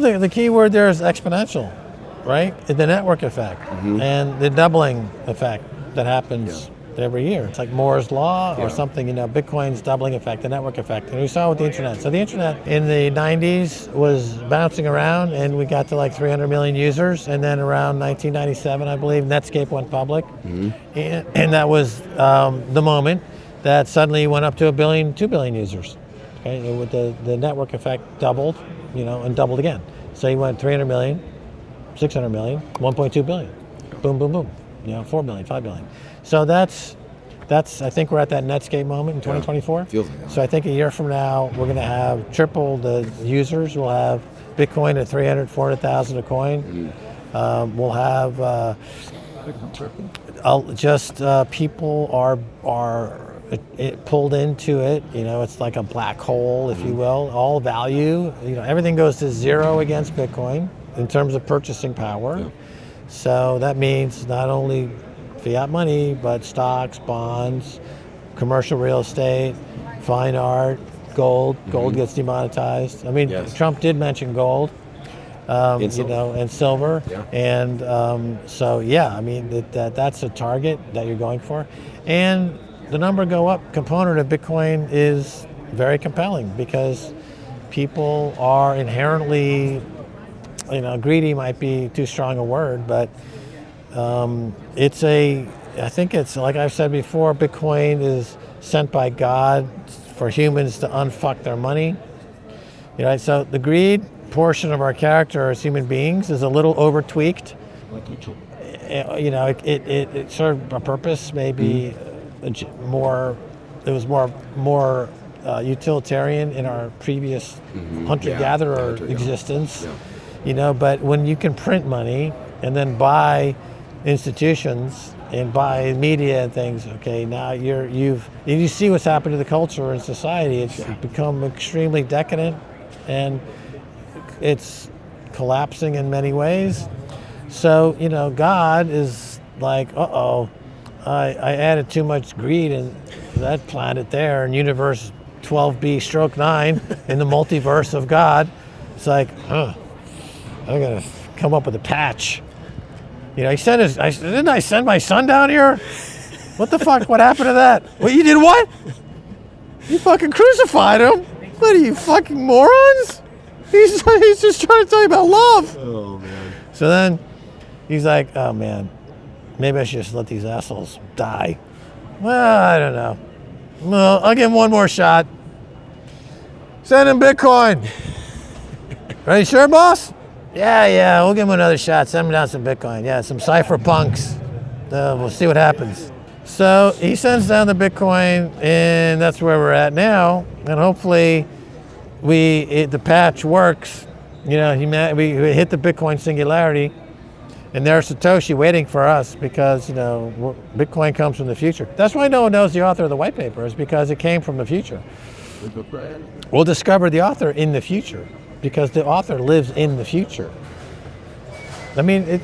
Well, the key word there is exponential, right? The network effect and the doubling effect that happens every year. It's like Moore's law or something, Bitcoin's doubling effect, the network effect. And we saw it with the internet. So the internet in the 90s was bouncing around and we got to like 300 million users. And then around 1997, I believe, Netscape went public. And that was the moment that suddenly went up to 2 billion users. Okay, and with the network effect doubled, and doubled again. So you went 300 million, 600 million, 1.2 billion. Boom, boom, boom. 4 billion, 5 billion. So that's I think we're at that Netscape moment in 2024. Feels like that. So I think a year from now, we're going to have triple the users. We'll have Bitcoin at 300, 400,000 a coin. We'll have people are pulled into it. It's like a black hole, if you will. All value, everything goes to zero against Bitcoin in terms of purchasing power. Yeah. So that means not only fiat money, but stocks, bonds, commercial real estate, fine art, gold. Gold gets demonetized. I mean, Trump did mention gold, and silver. Yeah. And that's a target that you're going for. And the number go up component of Bitcoin is very compelling because people are inherently, greedy might be too strong a word, but I think it's like I've said before, Bitcoin is sent by God for humans to unfuck their money. So the greed portion of our character as human beings is a little over tweaked. It served a purpose, maybe more utilitarian in our previous hunter-gatherer existence. But when you can print money and then buy institutions and buy media and things, okay, now you see what's happened to the culture and society. It's become extremely decadent and it's collapsing in many ways. So, God is like, I added too much greed in that planet there in universe 12B/9 in the multiverse of God. It's like, I gotta come up with a patch. He said, didn't I send my son down here? What the fuck? What happened to that? Well, you did what? You fucking crucified him? What are you, fucking morons? He's just trying to tell you about love. Oh, man. So then he's like, oh, man, maybe I should just let these assholes die. Well, I don't know. Well, I'll give him one more shot. Send him Bitcoin. Are you sure, boss? Yeah, we'll give him another shot. Send him down some Bitcoin. Yeah, some cypherpunks. We'll see what happens. So he sends down the Bitcoin, and that's where we're at now. And hopefully, the patch works. We hit the Bitcoin singularity, and there's Satoshi waiting for us because Bitcoin comes from the future. That's why no one knows the author of the white paper, is because it came from the future. We'll discover the author in the future, because the author lives in the future. I mean,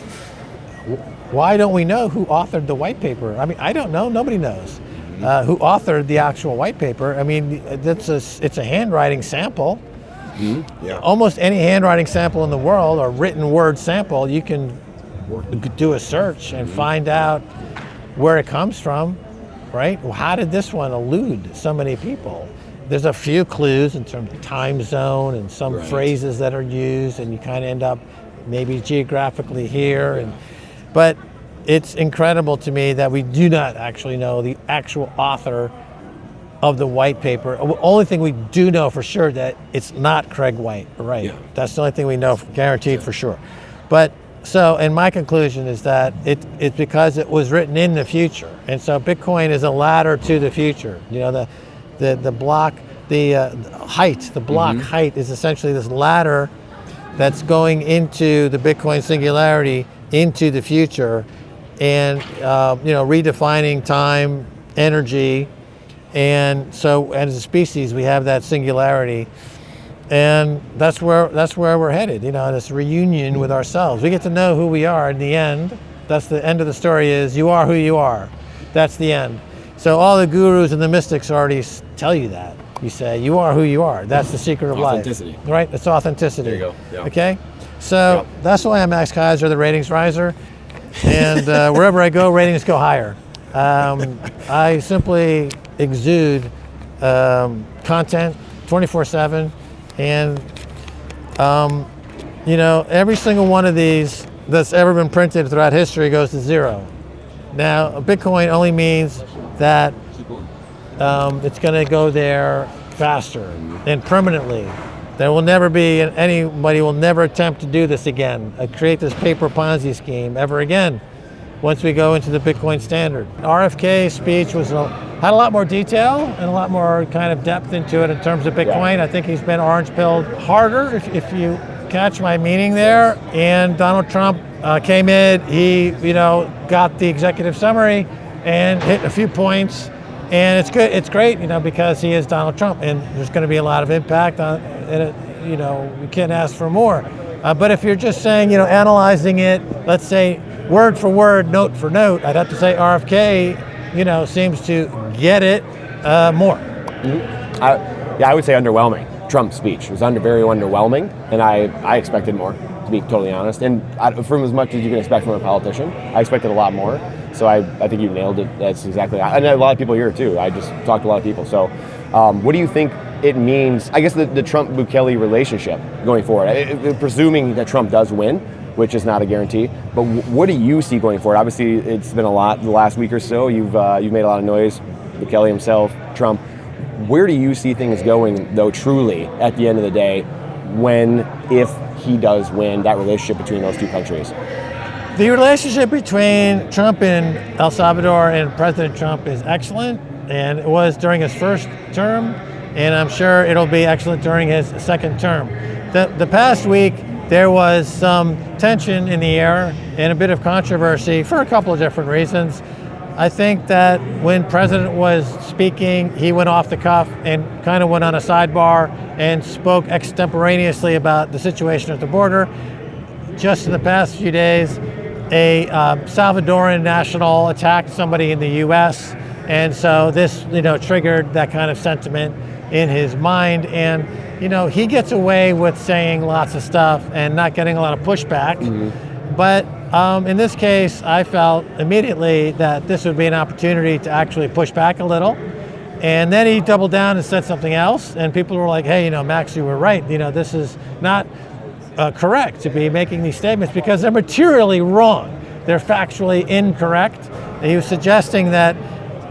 why don't we know who authored the white paper? I mean, I don't know. Nobody knows who authored the actual white paper. I mean, it's a handwriting sample. Almost any handwriting sample in the world, or written word sample, you can do a search and find out where it comes from, right? Well, how did this one elude so many people? There's a few clues in terms of time zone and some phrases that are used, and you kind of end up maybe geographically here. But it's incredible to me that we do not actually know the actual author of the white paper. The only thing we do know for sure that it's not Craig White, right? Yeah. That's the only thing we know guaranteed for sure. But and my conclusion is that it's because it was written in the future. And so Bitcoin is a ladder to the future. The block, the block height is essentially this ladder that's going into the Bitcoin singularity, into the future, and redefining time, energy, and so as a species we have that singularity, and that's where we're headed. This reunion with ourselves. We get to know who we are in the end. That's the end of the story. Is you are who you are. That's the end. So all the gurus and the mystics already tell you that. You say, you are who you are. That's the secret of life. Authenticity. Right? It's authenticity. There you go. Yeah. Okay? So that's why I'm Max Kaiser, the ratings riser. And wherever I go, ratings go higher. I simply exude content 24/7. And, you know, every single one of these that's ever been printed throughout history goes to zero. Now, Bitcoin only means that it's going to go there faster and permanently. There will never be, anybody will never attempt to do this again, create this paper Ponzi scheme ever again once we go into the Bitcoin standard. RFK's speech had a lot more detail and a lot more kind of depth into it in terms of Bitcoin. I think he's been orange-pilled harder, if you catch my meaning there. And Donald Trump came in, he, you know, got the executive summary and hit a few points. And it's good, it's great, you know, because he is Donald Trump, and there's going to be a lot of impact on it. You know, we can't ask for more. But if you're just saying, you know, analyzing it, let's say word for word, note for note, I'd have to say RFK, you know, seems to get it more. Mm-hmm. I would say underwhelming. Trump's speech was very underwhelming, and I expected more, to be totally honest. And from as much as you can expect from a politician, I expected a lot more. So I think you nailed it. That's exactly, and a lot of people here too. I just talked to a lot of people. So what do you think it means, I guess, the Trump Bukele relationship going forward? Presuming that Trump does win, which is not a guarantee, but what do you see going forward? Obviously, it's been a lot the last week or so. You've made a lot of noise, Bukele himself, Trump. Where do you see things going, though, truly, at the end of the day, if he does win, that relationship between those two countries? The relationship between Trump and El Salvador and President Trump is excellent, and it was during his first term, and I'm sure it'll be excellent during his second term. The past week, there was some tension in the air and a bit of controversy for a couple of different reasons. I think that when President was speaking, he went off the cuff and kind of went on a sidebar and spoke extemporaneously about the situation at the border. Just in the past few days, a Salvadoran national attacked somebody in the U.S., and so this, you know, triggered that kind of sentiment in his mind. And, you know, he gets away with saying lots of stuff and not getting a lot of pushback. Mm-hmm. But in this case, I felt immediately that this would be an opportunity to actually push back a little. And then he doubled down and said something else, and people were like, hey, you know, Max, you were right. You know, this is not correct to be making these statements because they're materially wrong. They're factually incorrect. He was suggesting that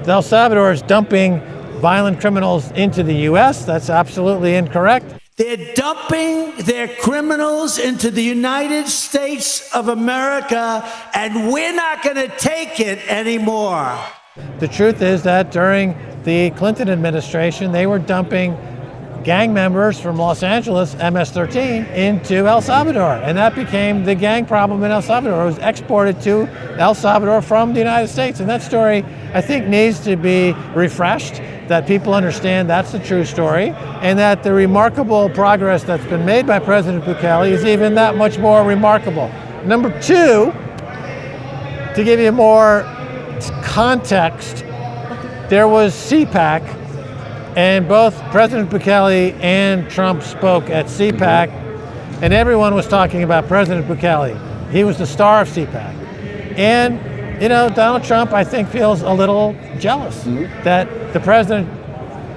El Salvador is dumping violent criminals into the U.S. That's absolutely incorrect. They're dumping their criminals into the United States of America, and we're not going to take it anymore. The truth is that during the Clinton administration, they were dumping gang members from Los Angeles, MS-13, into El Salvador. And that became the gang problem in El Salvador. It was exported to El Salvador from the United States. And that story, I think, needs to be refreshed, that people understand that's the true story, and that the remarkable progress that's been made by President Bukele is even that much more remarkable. Number two, to give you more context, there was CPAC, and both President Bukele and Trump spoke at CPAC, and everyone was talking about President Bukele. He was the star of CPAC. And, you know, Donald Trump, I think, feels a little jealous that the President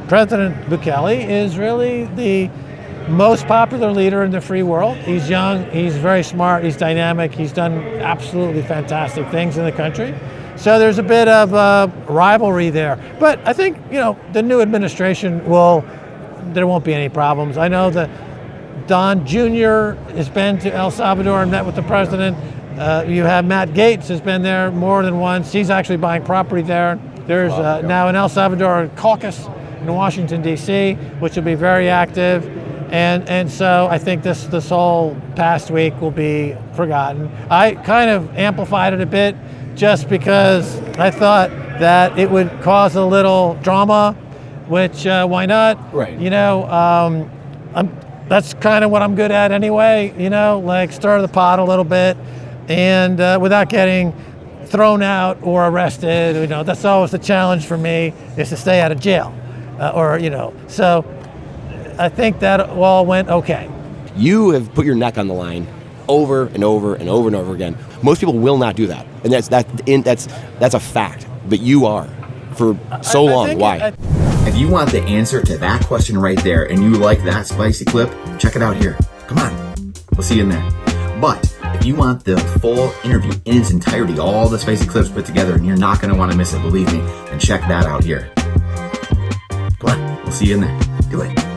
Bukele is really the most popular leader in the free world. He's young, he's very smart, he's dynamic, he's done absolutely fantastic things in the country. So there's a bit of rivalry there. But I think, you know, the new administration there won't be any problems. I know that Don Jr. has been to El Salvador and met with the president. You have Matt Gaetz has been there more than once. He's actually buying property there. There's now an El Salvador caucus in Washington, D.C., which will be very active. And so I think this whole past week will be forgotten. I kind of amplified it a bit just because I thought that it would cause a little drama, which why not? Right. You know, that's kind of what I'm good at anyway, you know, like stir the pot a little bit and without getting thrown out or arrested. You know, that's always the challenge for me, is to stay out of jail. So I think that all went okay. You have put your neck on the line over and over and over and over again. Most people will not do that, and that's a fact. But you are for so long. Why? If you want the answer to that question right there and you like that spicy clip, check it out here. Come on, we'll see you in there. But if you want the full interview in its entirety, all the spicy clips put together, and you're not going to want to miss it, believe me, then check that out here. Come on, we'll see you in there. Do it.